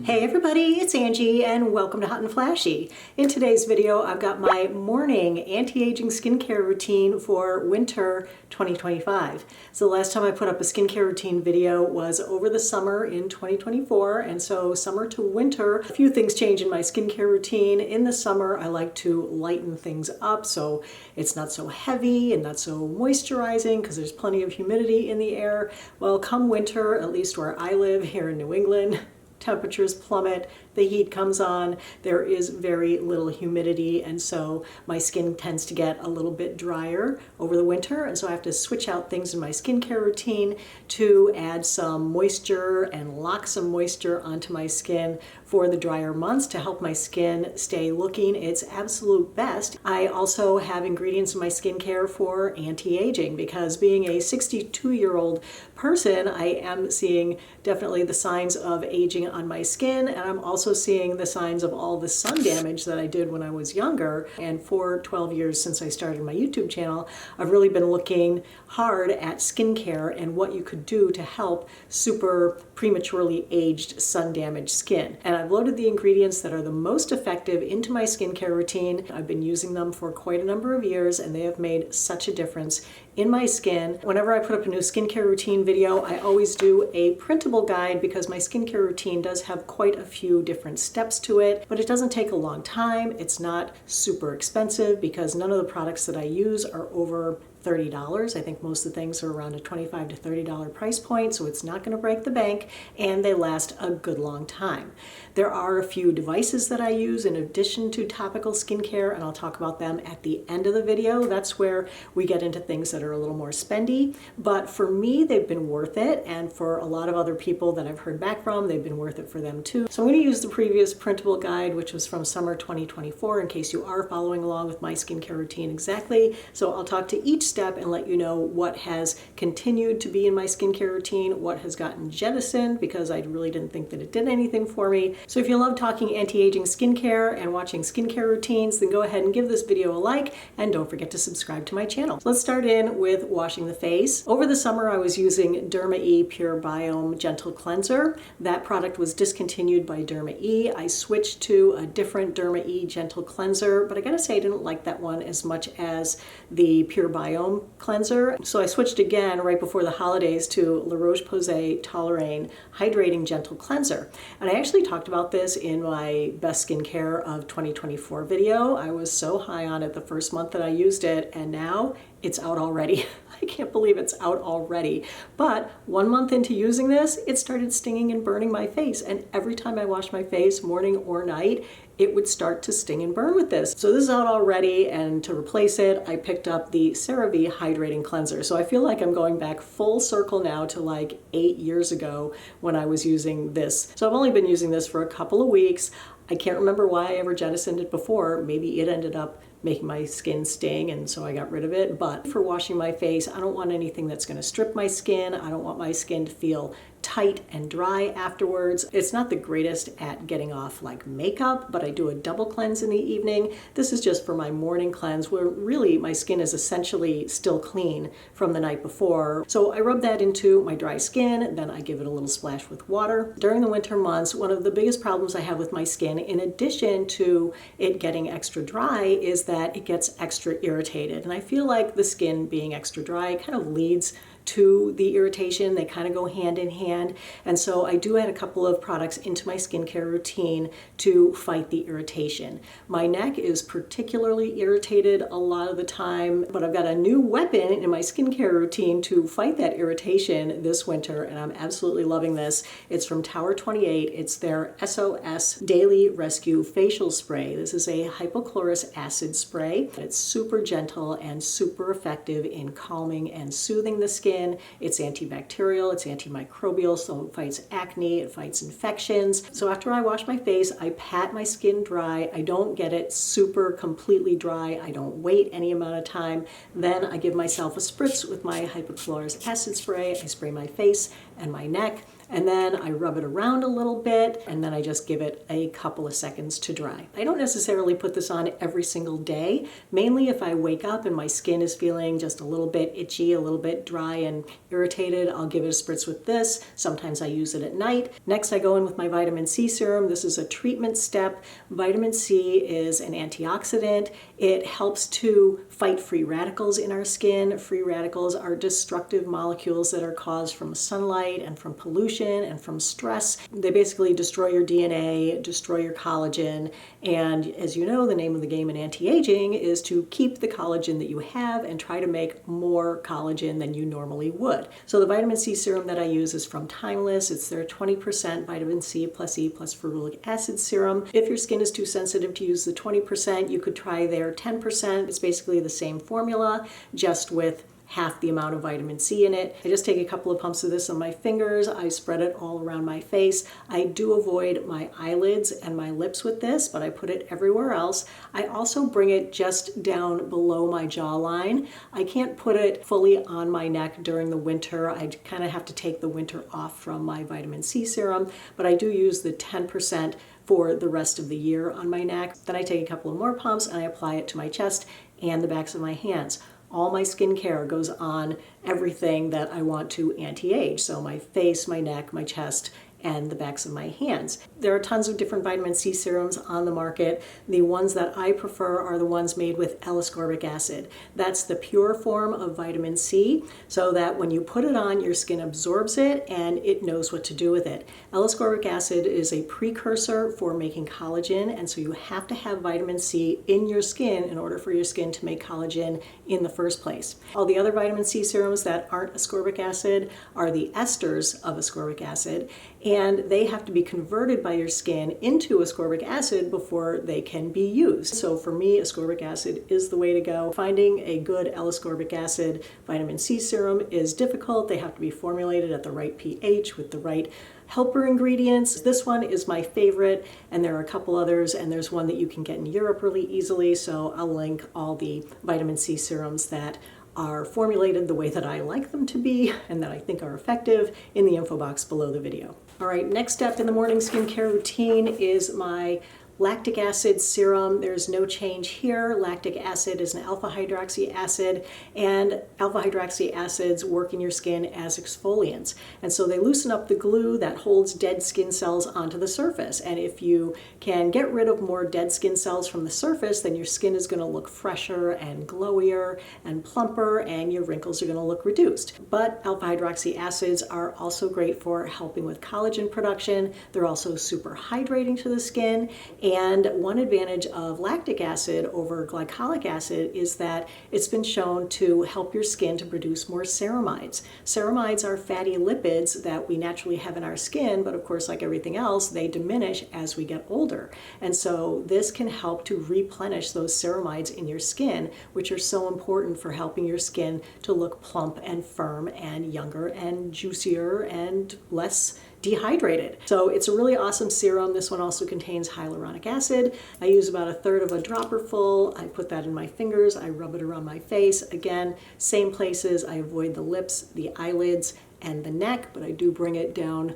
Hey everybody, it's Angie and welcome to Hot and Flashy. In today's video, I've got my morning anti-aging skincare routine for winter 2025. So the last time I put up a skincare routine video was over the summer in 2024, and so summer to winter, a few things change in my skincare routine. In the summer, I like to lighten things up so it's not so heavy and not so moisturizing because there's plenty of humidity in the air. Well, come winter, at least where I live here in New England, temperatures plummet, the heat comes on, there is very little humidity, and so my skin tends to get a little bit drier over the winter, and so I have to switch out things in my skincare routine to add some moisture and lock some moisture onto my skin for the drier months to help my skin stay looking its absolute best. I also have ingredients in my skincare for anti-aging because being a 62-year-old person, I am seeing definitely the signs of aging on my skin, and I'm also seeing the signs of all the sun damage that I did when I was younger. And for 12 years since I started my YouTube channel, I've really been looking hard at skincare and what you could do to help super prematurely aged sun damaged skin. And I've loaded the ingredients that are the most effective into my skincare routine. I've been using them for quite a number of years and they have made such a difference in my skin. Whenever I put up a new skincare routine video, I always do a printable guide because my skincare routine does have quite a few different steps to it, but it doesn't take a long time. It's not super expensive because none of the products that I use are over $30. I think most of the things are around a $25 to $30 price point, so it's not going to break the bank, and they last a good long time. There are a few devices that I use in addition to topical skincare, and I'll talk about them at the end of the video. That's where we get into things that are a little more spendy, but for me, they've been worth it, and for a lot of other people that I've heard back from, they've been worth it for them too. So I'm going to use the previous printable guide, which was from summer 2024, in case you are following along with my skincare routine exactly. So I'll talk to each step and let you know what has continued to be in my skincare routine, what has gotten jettisoned because I really didn't think that it did anything for me. So if you love talking anti-aging skincare and watching skincare routines, then go ahead and give this video a like and don't forget to subscribe to my channel. So let's start in with washing the face. Over the summer I was using Derma E Pure Biome Gentle Cleanser. That product was discontinued by Derma E. I switched to a different Derma E Gentle Cleanser, but I gotta say I didn't like that one as much as the Pure Biome cleanser. So I switched again right before the holidays to La Roche-Posay Toleriane Hydrating Gentle Cleanser. And I actually talked about this in my Best Skincare of 2024 video. I was so high on it the first month that I used it, and now it's out already. I can't believe it's out already. But 1 month into using this, it started stinging and burning my face. And every time I wash my face, morning or night, it would start to sting and burn with this. So this is out already, and to replace it, I picked up the CeraVe Hydrating Cleanser. So I feel like I'm going back full circle now to like 8 years ago when I was using this. So I've only been using this for a couple of weeks. I can't remember why I ever jettisoned it before. Maybe it ended up making my skin sting and so I got rid of it. But for washing my face, I don't want anything that's going to strip my skin. I don't want my skin to feel tight and dry afterwards. It's not the greatest at getting off like makeup, but I do a double cleanse in the evening. This is just for my morning cleanse where really my skin is essentially still clean from the night before. So I rub that into my dry skin, then I give it a little splash with water. During the winter months, one of the biggest problems I have with my skin, in addition to it getting extra dry, is that it gets extra irritated. And I feel like the skin being extra dry kind of leads to the irritation. They kind of go hand in hand. And so I do add a couple of products into my skincare routine to fight the irritation. My neck is particularly irritated a lot of the time, but I've got a new weapon in my skincare routine to fight that irritation this winter, and I'm absolutely loving this. It's from Tower 28. It's their SOS Daily Rescue Facial Spray. This is a hypochlorous acid spray. It's super gentle and super effective in calming and soothing the skin. It's antibacterial, it's antimicrobial, so it fights acne, it fights infections. So after I wash my face, I pat my skin dry. I don't get it super completely dry. I don't wait any amount of time. Then I give myself a spritz with my hypochlorous acid spray. I spray my face and my neck. and then I rub it around a little bit, and then I just give it a couple of seconds to dry. I don't necessarily put this on every single day, mainly if I wake up and my skin is feeling just a little bit itchy, a little bit dry and irritated, I'll give it a spritz with this. Sometimes I use it at night. Next, I go in with my vitamin C serum. This is a treatment step. Vitamin C is an antioxidant. It helps to fight free radicals in our skin. Free radicals are destructive molecules that are caused from sunlight and from pollution and from stress. They basically destroy your DNA, destroy your collagen, and as you know, the name of the game in anti-aging is to keep the collagen that you have and try to make more collagen than you normally would. So the vitamin C serum that I use is from Timeless. It's their 20% vitamin C plus E plus ferulic acid serum. If your skin is too sensitive to use the 20%, you could try their 10%. It's basically the same formula, just with half the amount of vitamin C in it. I just take a couple of pumps of this on my fingers. I spread it all around my face. I do avoid my eyelids and my lips with this, but I put it everywhere else. I also bring it just down below my jawline. I can't put it fully on my neck during the winter. I kind of have to take the winter off from my vitamin C serum, but I do use the 10% for the rest of the year on my neck. Then I take a couple of more pumps and I apply it to my chest and the backs of my hands. All my skincare goes on everything that I want to anti-age. So my face, my neck, my chest, and the backs of my hands. There are tons of different vitamin C serums on the market. The ones that I prefer are the ones made with L-ascorbic acid. That's the pure form of vitamin C, so that when you put it on, your skin absorbs it and it knows what to do with it. L-ascorbic acid is a precursor for making collagen, and so you have to have vitamin C in your skin in order for your skin to make collagen in the first place. All the other vitamin C serums that aren't ascorbic acid are the esters of ascorbic acid, and they have to be converted by your skin into ascorbic acid before they can be used. So for me, ascorbic acid is the way to go. Finding a good L-ascorbic acid vitamin C serum is difficult. They have to be formulated at the right pH with the right helper ingredients. This one is my favorite, and there are a couple others, and there's one that you can get in Europe really easily, so I'll link all the vitamin C serums that are formulated the way that I like them to be and that I think are effective in the info box below the video. All right, next step in the morning skincare routine is my lactic acid serum. There's no change here. Lactic acid is an alpha hydroxy acid, and alpha hydroxy acids work in your skin as exfoliants. And so they loosen up the glue that holds dead skin cells onto the surface. And if you can get rid of more dead skin cells from the surface, then your skin is going to look fresher and glowier and plumper, and your wrinkles are going to look reduced. But alpha hydroxy acids are also great for helping with collagen production. They're also super hydrating to the skin. And one advantage of lactic acid over glycolic acid is that it's been shown to help your skin to produce more ceramides. Ceramides are fatty lipids that we naturally have in our skin, but of course, like everything else, they diminish as we get older. And so this can help to replenish those ceramides in your skin, which are so important for helping your skin to look plump and firm and younger and juicier and less dehydrated. So it's a really awesome serum. This one also contains hyaluronic acid. I use about 1/3 of a dropper full. I put that in my fingers. I rub it around my face. Again, same places. I avoid the lips, the eyelids, and the neck, but I do bring it down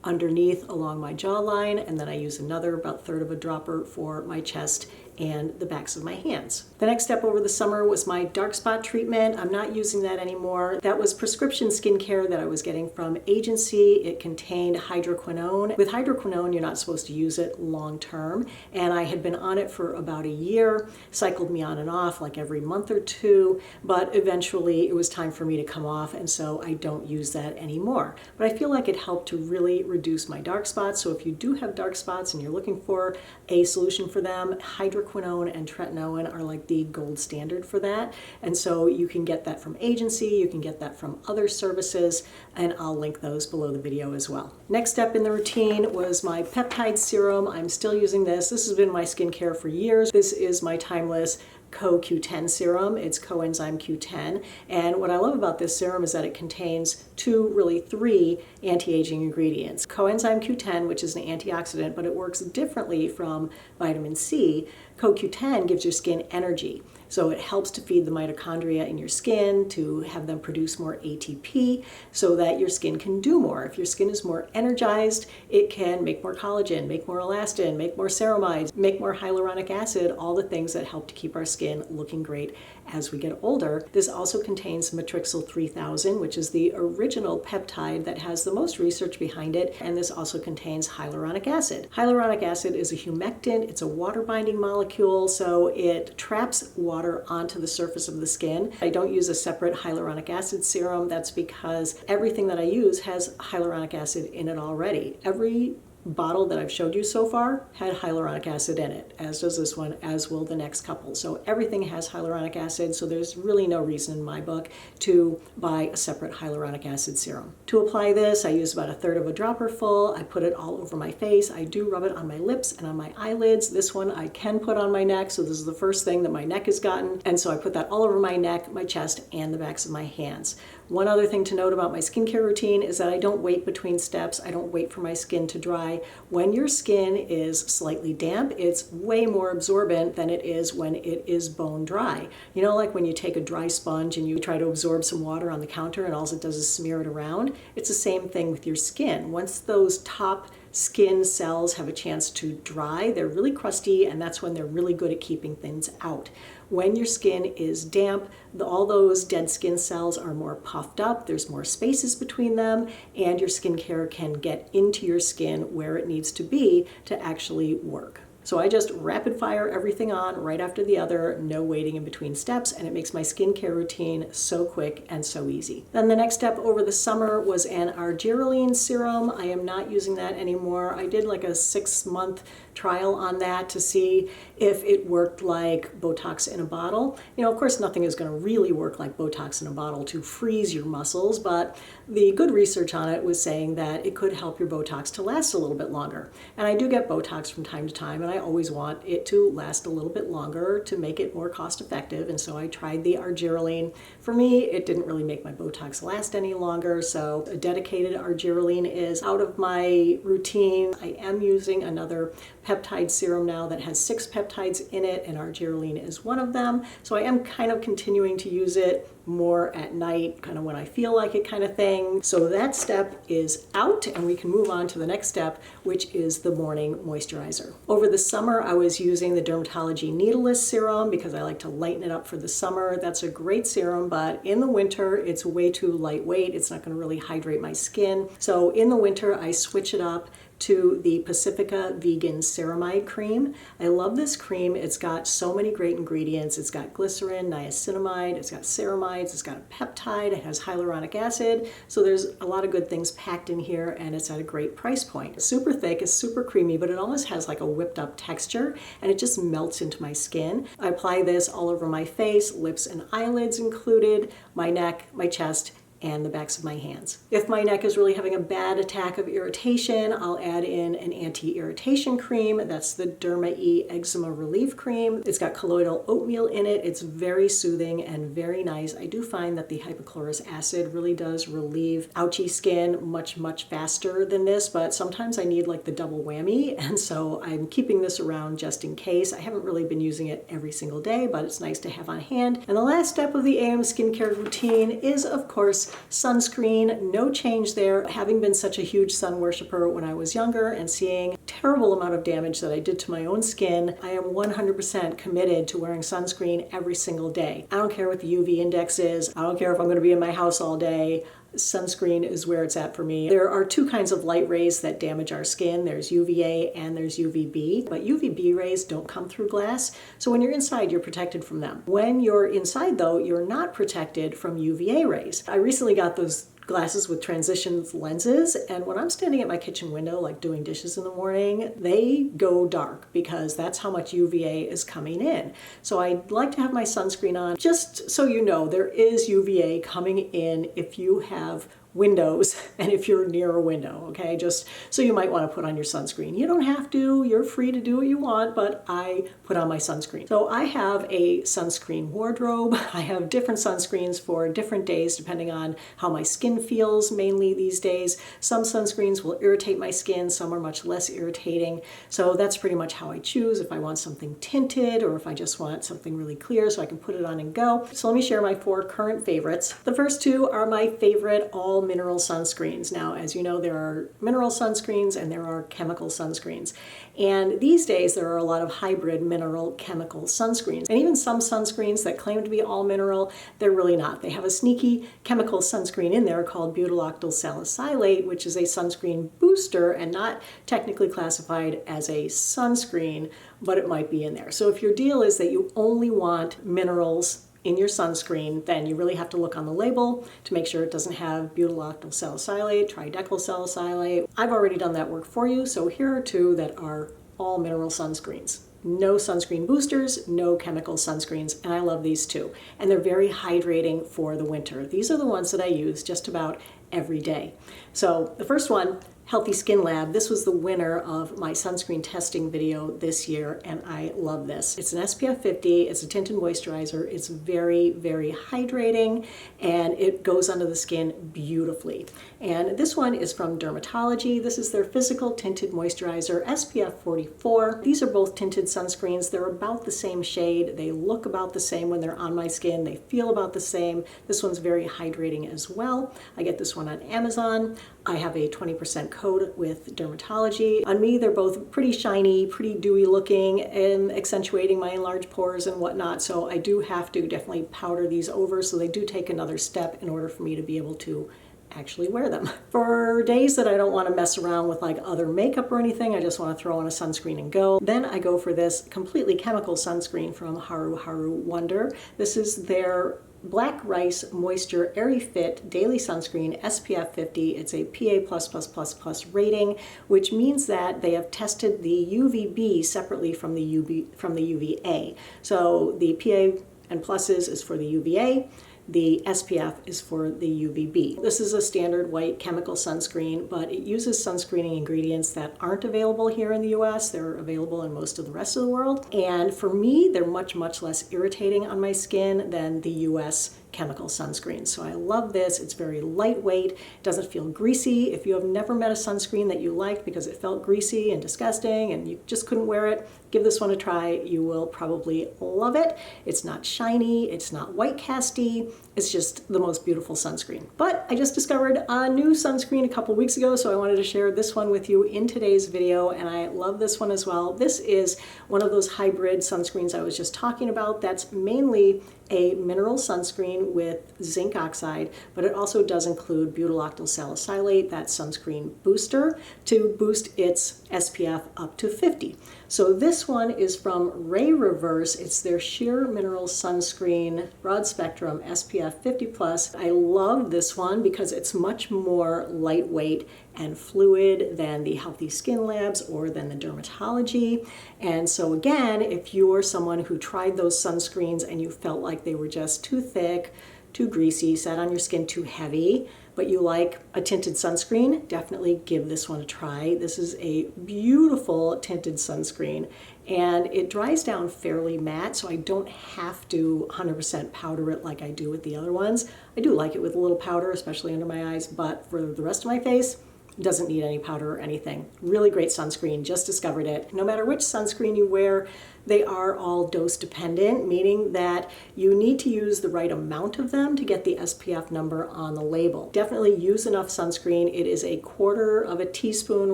underneath along my jawline, and then I use another about 1/3 of a dropper for my chest and the backs of my hands. The next step over the summer was my dark spot treatment. I'm not using that anymore. That was prescription skincare that I was getting from agency. It contained hydroquinone. With hydroquinone, you're not supposed to use it long term, and I had been on it for about a year, cycled me on and off like every month or two, but eventually it was time for me to come off, and so I don't use that anymore. But I feel like it helped to really reduce my dark spots. So if you do have dark spots and you're looking for a solution for them, hydroquinone and tretinoin are like the gold standard for that. And so you can get that from agency, you can get that from other services, and I'll link those below the video as well. Next step in the routine was my peptide serum. I'm still using this. This has been my skincare for years. This is my Timeless CoQ10 serum. It's coenzyme Q10. And what I love about this serum is that it contains three anti-aging ingredients. Coenzyme Q10, which is an antioxidant, but it works differently from vitamin C. CoQ10 gives your skin energy. So it helps to feed the mitochondria in your skin, to have them produce more ATP so that your skin can do more. If your skin is more energized, it can make more collagen, make more elastin, make more ceramides, make more hyaluronic acid, all the things that help to keep our skin looking great as we get older. This also contains matrixyl 3000, which is the original peptide that has the most research behind it, and this also contains hyaluronic acid. Hyaluronic acid is a humectant, it's a water-binding molecule, so it traps water onto the surface of the skin. I don't use a separate hyaluronic acid serum. That's because everything that I use has hyaluronic acid in it already. Every bottle that I've showed you so far had hyaluronic acid in it, as does this one, as will the next couple. So everything has hyaluronic acid, so there's really no reason in my book to buy a separate hyaluronic acid serum. To apply this, I use about 1/3 of a dropper full. I put it all over my face. I do rub it on my lips and on my eyelids. This one I can put on my neck, so this is the first thing that my neck has gotten. And so I put that all over my neck, my chest, and the backs of my hands. One other thing to note about my skincare routine is that I don't wait between steps. I don't wait for my skin to dry. When your skin is slightly damp, it's way more absorbent than it is when it is bone dry. You know, like when you take a dry sponge and you try to absorb some water on the counter and all it does is smear it around? It's the same thing with your skin. Once those top skin cells have a chance to dry, they're really crusty, and that's when they're really good at keeping things out. When your skin is damp, all those dead skin cells are more puffed up, there's more spaces between them, and your skincare can get into your skin where it needs to be to actually work. So I just rapid fire everything on right after the other, no waiting in between steps, and it makes my skincare routine so quick and so easy. Then the next step over the summer was an argireline serum. I am not using that anymore. I did like a 6-month trial on that to see if it worked like Botox in a bottle. You know, of course, nothing is going to really work like Botox in a bottle to freeze your muscles, but the good research on it was saying that it could help your Botox to last a little bit longer. And I do get Botox from time to time, and I always want it to last a little bit longer to make it more cost effective. And so I tried the argireline. For me, it didn't really make my Botox last any longer, so a dedicated argireline is out of my routine. I am using another peptide serum now that has 6 peptides in it, and argireline is one of them. So I am kind of continuing to use it more at night, kind of when I feel like it kind of thing. So that step is out, and we can move on to the next step, which is the morning moisturizer. Over the summer, I was using the Dermatology Needleless Serum because I like to lighten it up for the summer. That's a great serum, but in the winter, it's way too lightweight. It's not going to really hydrate my skin. So in the winter, I switch it up to the Pacifica Vegan Ceramide Cream. I love this cream. It's got so many great ingredients. It's got glycerin, niacinamide, it's got ceramides, it's got a peptide, it has hyaluronic acid. So there's a lot of good things packed in here, and it's at a great price point. It's super thick, it's super creamy, but it almost has like a whipped up texture, and it just melts into my skin. I apply this all over my face, lips and eyelids included, my neck, my chest, and the backs of my hands. If my neck is really having a bad attack of irritation, I'll add in an anti-irritation cream. That's the Derma E Eczema Relief Cream. It's got colloidal oatmeal in it. It's very soothing and very nice. I do find that the hypochlorous acid really does relieve ouchy skin much, much faster than this, but sometimes I need like the double whammy, and so I'm keeping this around just in case. I haven't really been using it every single day, but it's nice to have on hand. And the last step of the AM skincare routine is, of course, sunscreen. No change there. Having been such a huge sun worshiper when I was younger and seeing a terrible amount of damage that I did to my own skin, I am 100% committed to wearing sunscreen every single day. I don't care what the UV index is. I don't care if I'm going to be in my house all day. Sunscreen is where it's at for me. There are 2 kinds of light rays that damage our skin. There's UVA and there's UVB, but UVB rays don't come through glass. So when you're inside, you're protected from them. When you're inside though, you're not protected from UVA rays. I recently got those glasses with transition lenses, and when I'm standing at my kitchen window like doing dishes in the morning, they go dark because that's how much UVA is coming in. So I like to have my sunscreen on. Just so you know, there is UVA coming in if you have windows and if you're near a window, okay? Just so you might want to put on your sunscreen. You don't have to, you're free to do what you want, but I put on my sunscreen. So I have a sunscreen wardrobe. I have different sunscreens for different days depending on how my skin feels mainly these days. Some sunscreens will irritate my skin, some are much less irritating. So that's pretty much how I choose if I want something tinted or if I just want something really clear so I can put it on and go. So let me share my 4 current favorites. The first 2 are my favorite all mineral sunscreens. Now, as you know, there are mineral sunscreens and there are chemical sunscreens. And these days there are a lot of hybrid mineral chemical sunscreens. And even some sunscreens that claim to be all mineral, they're really not. They have a sneaky chemical sunscreen in there called butyl salicylate, which is a sunscreen booster and not technically classified as a sunscreen, but it might be in there. So if your deal is that you only want minerals in your sunscreen, then you really have to look on the label to make sure it doesn't have butyl salicylate, tridecyl salicylate. I've already done that work for you, so here are 2 that are all mineral sunscreens. No sunscreen boosters, no chemical sunscreens, and I love these 2. And they're very hydrating for the winter. These are the ones that I use just about every day. So the first one, Healthy Skin Lab. This was the winner of my sunscreen testing video this year, and I love this. It's an SPF 50, it's a tinted moisturizer, it's very, very hydrating, and it goes under the skin beautifully. And this one is from Dermatology. This is their Physical Tinted Moisturizer, SPF 44. These are both tinted sunscreens. They're about the same shade. They look about the same when they're on my skin. They feel about the same. This one's very hydrating as well. I get this one on Amazon. I have a 20% code with Dermatology. On me, they're both pretty shiny, pretty dewy looking, and accentuating my enlarged pores and whatnot. So I do have to definitely powder these over. So they do take another step in order for me to be able to actually wear them. For days that I don't want to mess around with like other makeup or anything, I just want to throw on a sunscreen and go. Then I go for this completely chemical sunscreen from Haru Haru Wonder. This is their Black Rice Moisture Airy Fit Daily Sunscreen SPF 50. It's a PA++++ rating, which means that they have tested the UVB separately from the UVA. So the PA and pluses is for the UVA. The SPF is for the UVB. This is a standard white chemical sunscreen, but it uses sunscreening ingredients that aren't available here in the US. They're available in most of the rest of the world. And for me, they're much, much less irritating on my skin than the US chemical sunscreen. So I love this. It's very lightweight, doesn't feel greasy. If you have never met a sunscreen that you liked because it felt greasy and disgusting and you just couldn't wear it, give this one a try. You will probably love it. It's not shiny, it's not white casty, it's just the most beautiful sunscreen. But I just discovered a new sunscreen a couple weeks ago, so I wanted to share this one with you in today's video, and I love this one as well. This is one of those hybrid sunscreens I was just talking about. That's mainly a mineral sunscreen with zinc oxide, but it also does include butyl salicylate, that sunscreen booster, to boost its SPF up to 50. So this one is from Ray Reverse. It's their Sheer Mineral Sunscreen Broad Spectrum SPF 50+. I love this one because it's much more lightweight and fluid than the Healthy Skin Labs or than the Dermatology. And so again, if you're someone who tried those sunscreens and you felt like they were just too thick, too greasy, sat on your skin too heavy, but you like a tinted sunscreen, definitely give this one a try. This is a beautiful tinted sunscreen, and it dries down fairly matte, so I don't have to 100% powder it like I do with the other ones. I do like it with a little powder, especially under my eyes, but for the rest of my face, it doesn't need any powder or anything. Really great sunscreen, just discovered it. No matter which sunscreen you wear, they are all dose dependent, meaning that you need to use the right amount of them to get the SPF number on the label. Definitely use enough sunscreen. It is 1/4 teaspoon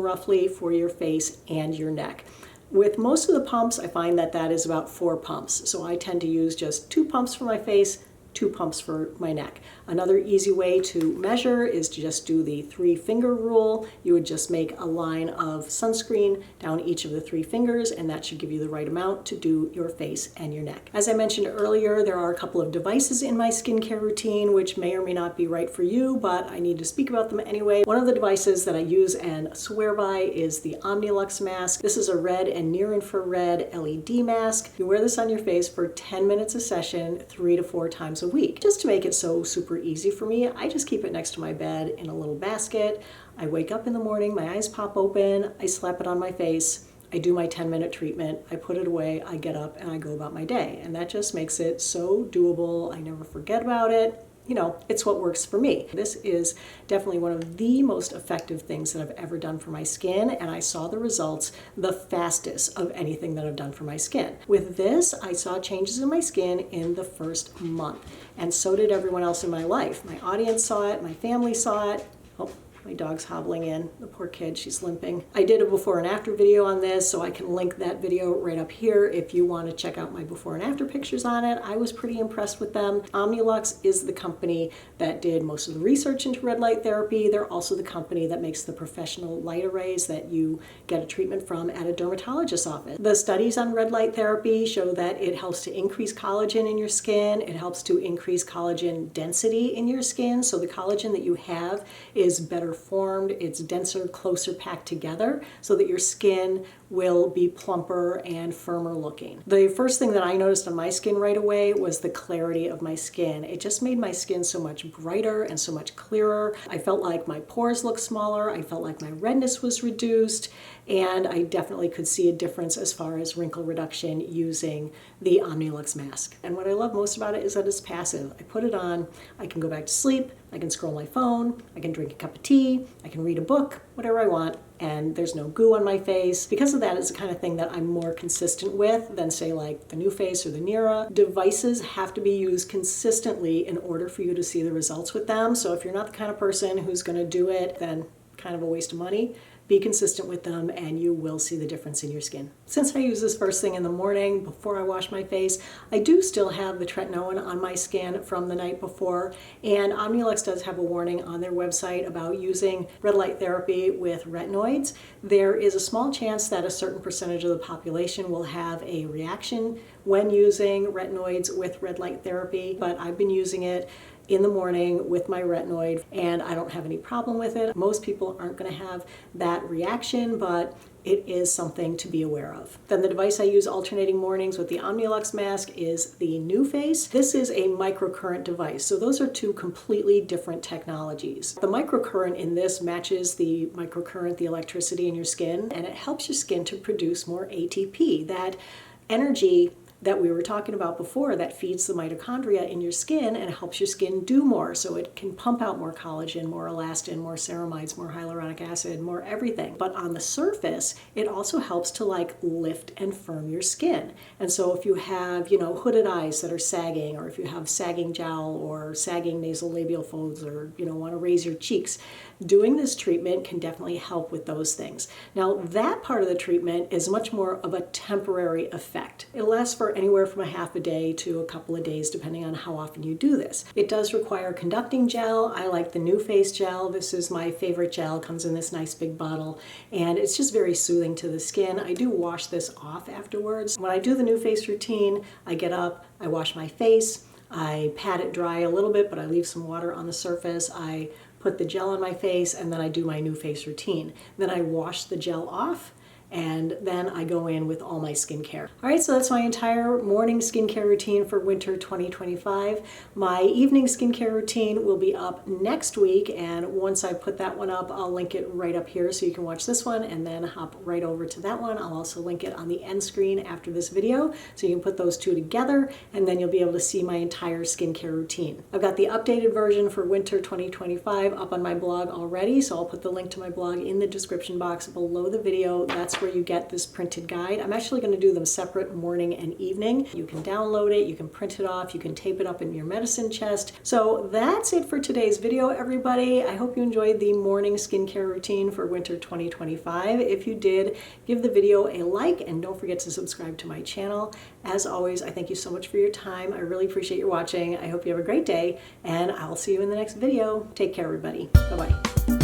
roughly for your face and your neck. With most of the pumps, I find that that is about 4 pumps. So I tend to use just 2 pumps for my face, 2 pumps for my neck. Another easy way to measure is to just do the 3-finger rule. You would just make a line of sunscreen down each of the 3 fingers, and that should give you the right amount to do your face and your neck. As I mentioned earlier, there are a couple of devices in my skincare routine which may or may not be right for you, but I need to speak about them anyway. One of the devices that I use and swear by is the Omnilux mask. This is a red and near infrared LED mask. You wear this on your face for 10 minutes a session, 3 to 4 times times a week. Just to make it so super easy for me, I just keep it next to my bed in a little basket. I wake up in the morning, my eyes pop open, I slap it on my face, I do my 10-minute treatment, I put it away, I get up and I go about my day. And that just makes it so doable. I never forget about it. You know, it's what works for me. This is definitely one of the most effective things that I've ever done for my skin, and I saw the results the fastest of anything that I've done for my skin. With this, I saw changes in my skin in the first month, and so did everyone else in my life. My audience saw it, my family saw it. Oh, my dog's hobbling in. The poor kid, she's limping. I did a before and after video on this, so I can link that video right up here if you want to check out my before and after pictures on it. I was pretty impressed with them. Omnilux is the company that did most of the research into red light therapy. They're also the company that makes the professional light arrays that you get a treatment from at a dermatologist's office. The studies on red light therapy show that it helps to increase collagen in your skin. It helps to increase collagen density in your skin, so the collagen that you have is better formed, it's denser, closer packed together so that your skin will be plumper and firmer looking. The first thing that I noticed on my skin right away was the clarity of my skin. It just made my skin so much brighter and so much clearer. I felt like my pores looked smaller, I felt like my redness was reduced, and I definitely could see a difference as far as wrinkle reduction using the Omnilux mask. And what I love most about it is that it's passive. I put it on, I can go back to sleep, I can scroll my phone, I can drink a cup of tea, I can read a book, whatever I want, and there's no goo on my face. Because of that, it's the kind of thing that I'm more consistent with than say like the New Face or the Nira. Devices have to be used consistently in order for you to see the results with them. So if you're not the kind of person who's gonna do it, then kind of a waste of money. Be consistent with them and you will see the difference in your skin. Since I use this first thing in the morning before I wash my face, I do still have the tretinoin on my skin from the night before, and Omnilux does have a warning on their website about using red light therapy with retinoids. There is a small chance that a certain percentage of the population will have a reaction when using retinoids with red light therapy, but I've been using it in the morning with my retinoid and I don't have any problem with it. Most people aren't going to have that reaction, but it is something to be aware of. Then the device I use alternating mornings with the Omnilux mask is the New Face. This is a microcurrent device, so those are two completely different technologies. The microcurrent in this matches the microcurrent, the electricity in your skin, and it helps your skin to produce more ATP, that energy that we were talking about before that feeds the mitochondria in your skin and helps your skin do more, so it can pump out more collagen, more elastin, more ceramides, more hyaluronic acid, more everything. But on the surface, it also helps to like lift and firm your skin. And so if you have, you know, hooded eyes that are sagging, or if you have sagging jowl or sagging nasal labial folds, or, you know, want to raise your cheeks, doing this treatment can definitely help with those things. Now, that part of the treatment is much more of a temporary effect. It lasts for anywhere from a half a day to a couple of days, depending on how often you do this. It does require conducting gel. I like the New Face gel. This is my favorite gel. It comes in this nice big bottle, and it's just very soothing to the skin. I do wash this off afterwards. When I do the New Face routine, I get up, I wash my face, I pat it dry a little bit, but I leave some water on the surface. I put the gel on my face, and then I do my New Face routine. Then I wash the gel off, and then I go in with all my skincare. All right, so that's my entire morning skincare routine for winter 2025. My evening skincare routine will be up next week, and once I put that one up, I'll link it right up here so you can watch this one and then hop right over to that one. I'll also link it on the end screen after this video, so you can put those two together, and then you'll be able to see my entire skincare routine. I've got the updated version for winter 2025 up on my blog already, so I'll put the link to my blog in the description box below the video. That's where you get this printed guide. I'm actually going to do them separate morning and evening. You can download it, you can print it off, you can tape it up in your medicine chest. So that's it for today's video, everybody. I hope you enjoyed the morning skincare routine for winter 2025. If you did, give the video a like and don't forget to subscribe to my channel. As always, I thank you so much for your time. I really appreciate your watching. I hope you have a great day, and I'll see you in the next video. Take care, everybody. Bye-bye.